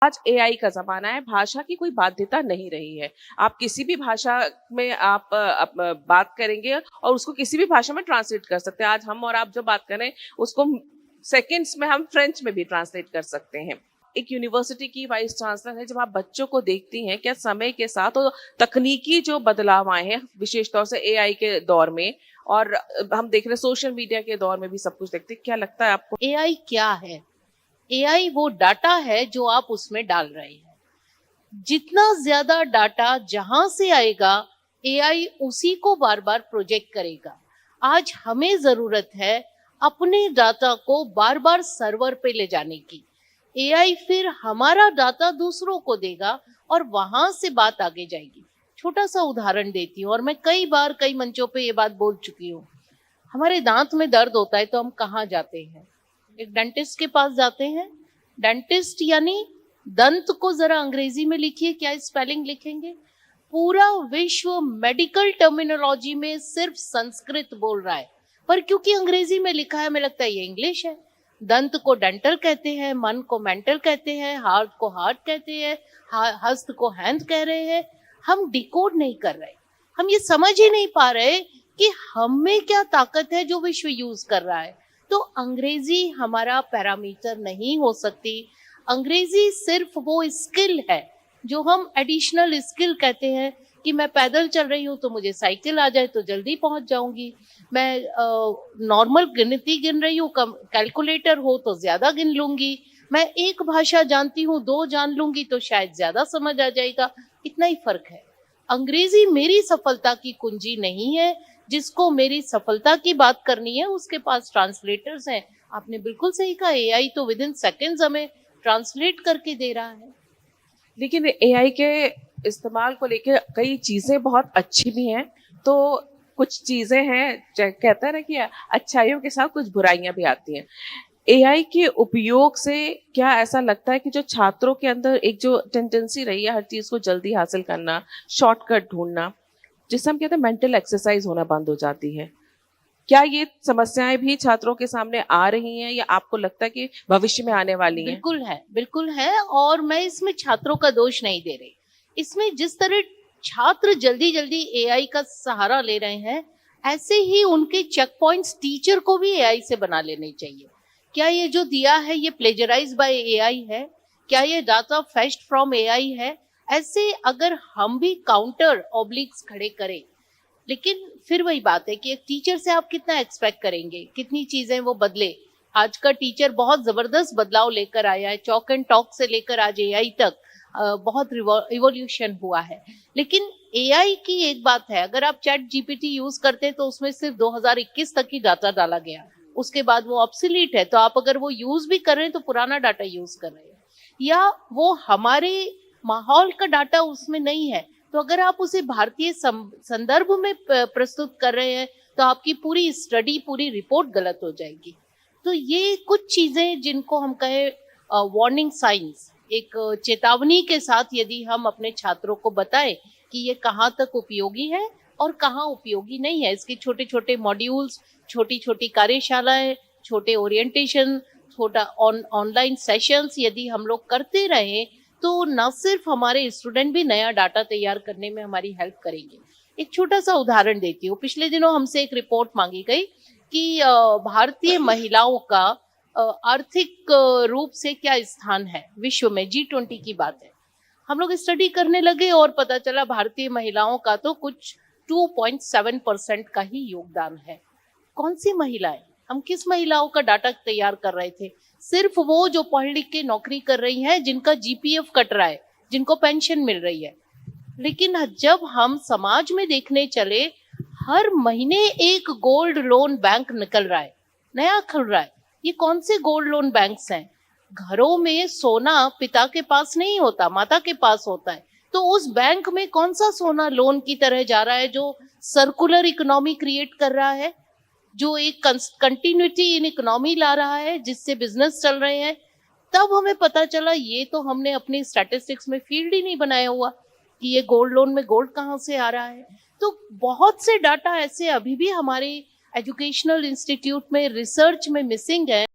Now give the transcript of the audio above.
आज एआई का ज़माना है, भाषा की कोई बाध्यता नहीं रही है। आप किसी भी भाषा में बात करेंगे और उसको किसी भी भाषा में ट्रांसलेट कर सकते हैं। आज हम और आप जो बात कर रहे हैं, उसको सेकंड्स में हम फ्रेंच में भी ट्रांसलेट कर सकते हैं। एक यूनिवर्सिटी की वाइस चांसलर है, जब आप बच्चों को देखती हैं, क्या समय के साथ और तकनीकी जो बदलाव आए हैं, विशेष तौर से एआई के दौर में, और हम देख रहे हैं सोशल मीडिया के दौर में भी सब कुछ देखते हैं, क्या लगता है आपको? एआई क्या है? एआई वो डाटा है जो आप उसमें डाल रहे हैं। जितना ज्यादा डाटा जहां से आएगा, एआई उसी को बार बार प्रोजेक्ट करेगा। आज हमें जरूरत है अपने डाटा को बार बार सर्वर पे ले जाने की। एआई फिर हमारा डाटा दूसरों को देगा और वहां से बात आगे जाएगी। छोटा सा उदाहरण देती हूँ, और मैं कई बार कई मंचों पे ये बात बोल चुकी हूँ। हमारे दांत में दर्द होता है तो हम कहाँ जाते हैं? एक डेंटिस्ट के पास जाते हैं। डेंटिस्ट यानी दंत को जरा अंग्रेजी में लिखिए, क्या स्पेलिंग लिखेंगे? पूरा विश्व मेडिकल टर्मिनोलॉजी में सिर्फ संस्कृत बोल रहा है, पर क्योंकि अंग्रेजी में लिखा है, हमें लगता है ये इंग्लिश है। दंत को डेंटल कहते हैं, मन को मेंटल कहते हैं, हार्ट को हार्ट कहते हैं, हस्त को हैंड कह रहे हैं। हम डिकोड नहीं कर रहे, हम ये समझ ही नहीं पा रहे कि हम में क्या ताकत है जो विश्व यूज कर रहा है। तो अंग्रेजी हमारा पैरामीटर नहीं हो सकती। अंग्रेजी सिर्फ वो स्किल है जो हम एडिशनल स्किल कहते हैं कि मैं पैदल चल रही हूँ तो मुझे साइकिल आ जाए तो जल्दी पहुंच जाऊंगी। मैं नॉर्मल गिनती गिन रही हूँ, कैलकुलेटर हो तो ज्यादा गिन लूंगी। मैं एक भाषा जानती हूँ, दो जान लूंगी तो शायद ज्यादा समझ आ जाएगा। इतना ही फर्क है। अंग्रेजी मेरी सफलता की कुंजी नहीं है। जिसको मेरी सफलता की बात करनी है उसके पास ट्रांसलेटर्स हैं। आपने बिल्कुल सही कहा, एआई तो विद इन सेकेंड्स हमें ट्रांसलेट करके दे रहा है। लेकिन एआई के इस्तेमाल को लेके कई चीजें बहुत अच्छी भी हैं, तो कुछ चीजें हैं, कहते हैं ना कि अच्छाइयों के साथ कुछ बुराइयां भी आती हैं। एआई के उपयोग से क्या ऐसा लगता है कि जो छात्रों के अंदर एक जो टेंडेंसी रही है हर चीज को जल्दी हासिल करना, शॉर्टकट ढूंढना, जिसे हम कहते हैं मेंटल एक्सरसाइज होना बंद हो जाती है? क्या ये समस्याएं भी छात्रों के सामने आ रही हैं, या आपको लगता है कि भविष्य में आने वाली हैं? बिल्कुल है, बिल्कुल है। और मैं इसमें छात्रों का दोष नहीं दे रही। इसमें जिस तरह छात्र जल्दी जल्दी एआई का सहारा ले रहे हैं, ऐसे ही उनके चेक पॉइंट्स टीचर को भी एआई से बना लेने चाहिए। क्या ये जो दिया है ये प्लेजराइज बाय एआई है? क्या ये डाटा फेच्ड फ्रॉम एआई है? ऐसे अगर हम भी काउंटर ऑब्लिक्स खड़े करें, लेकिन फिर वही बात है कि एक टीचर से आप कितना एक्सपेक्ट करेंगे, कितनी चीजें वो बदले। आज का टीचर बहुत जबरदस्त बदलाव लेकर आया है, चॉक एंड टॉक से लेकर आज एआई तक बहुत रिवॉल्यूशन हुआ है। लेकिन एआई की एक बात है, अगर आप चैट जीपीटी यूज करते हैं तो उसमें सिर्फ 2021 तक ही डाटा डाला गया, उसके बाद वो ऑब्सोलीट है। तो आप अगर वो यूज भी कर रहे हैं तो पुराना डाटा यूज कर रहे हैं, या वो हमारे माहौल का डाटा उसमें नहीं है। तो अगर आप उसे भारतीय संदर्भ में प्रस्तुत कर रहे हैं तो आपकी पूरी स्टडी, पूरी रिपोर्ट गलत हो जाएगी। तो ये कुछ चीजें जिनको हम कहे वार्निंग साइंस, एक चेतावनी के साथ यदि हम अपने छात्रों को बताएं कि ये कहाँ तक उपयोगी है और कहाँ उपयोगी नहीं है। इसके छोटे छोटे मॉड्यूल्स, छोटी छोटी कार्यशालाएं, छोटे ओरिएंटेशन, छोटा ऑनलाइन सेशंस यदि हम लोग करते रहे तो न सिर्फ हमारे स्टूडेंट भी नया डाटा तैयार करने में हमारी हेल्प करेंगे। एक छोटा सा उदाहरण देती हूँ। पिछले दिनों हमसे एक रिपोर्ट मांगी गई कि भारतीय महिलाओं का आर्थिक रूप से क्या स्थान है विश्व में। G20 की बात है। हम लोग स्टडी करने लगे और पता चला भारतीय महिलाओं का तो कुछ 2.7% का ही योगदान है। कौन सी महिलाएं? हम किस महिलाओं का डाटा तैयार कर रहे थे? सिर्फ वो जो पढ़ लिख के नौकरी कर रही हैं, जिनका जीपीएफ कट रहा है, जिनको पेंशन मिल रही है। लेकिन जब हम समाज में देखने चले, हर महीने एक गोल्ड लोन बैंक निकल रहा है, नया खुल रहा है। ये कौन से गोल्ड लोन बैंक्स हैं? घरों में सोना पिता के पास नहीं होता, माता के पास होता है। तो उस बैंक में कौन सा सोना लोन की तरह जा रहा है जो सर्कुलर इकोनॉमी क्रिएट कर रहा है, जो एक कंटिन्यूटी इन इकोनॉमी ला रहा है, जिससे बिजनेस चल रहे हैं। तब हमें पता चला ये तो हमने अपनी स्टैटिस्टिक्स में फील्ड ही नहीं बनाया हुआ कि ये गोल्ड लोन में गोल्ड कहाँ से आ रहा है। तो बहुत से डाटा ऐसे अभी भी हमारे एजुकेशनल इंस्टीट्यूट में, रिसर्च में मिसिंग है।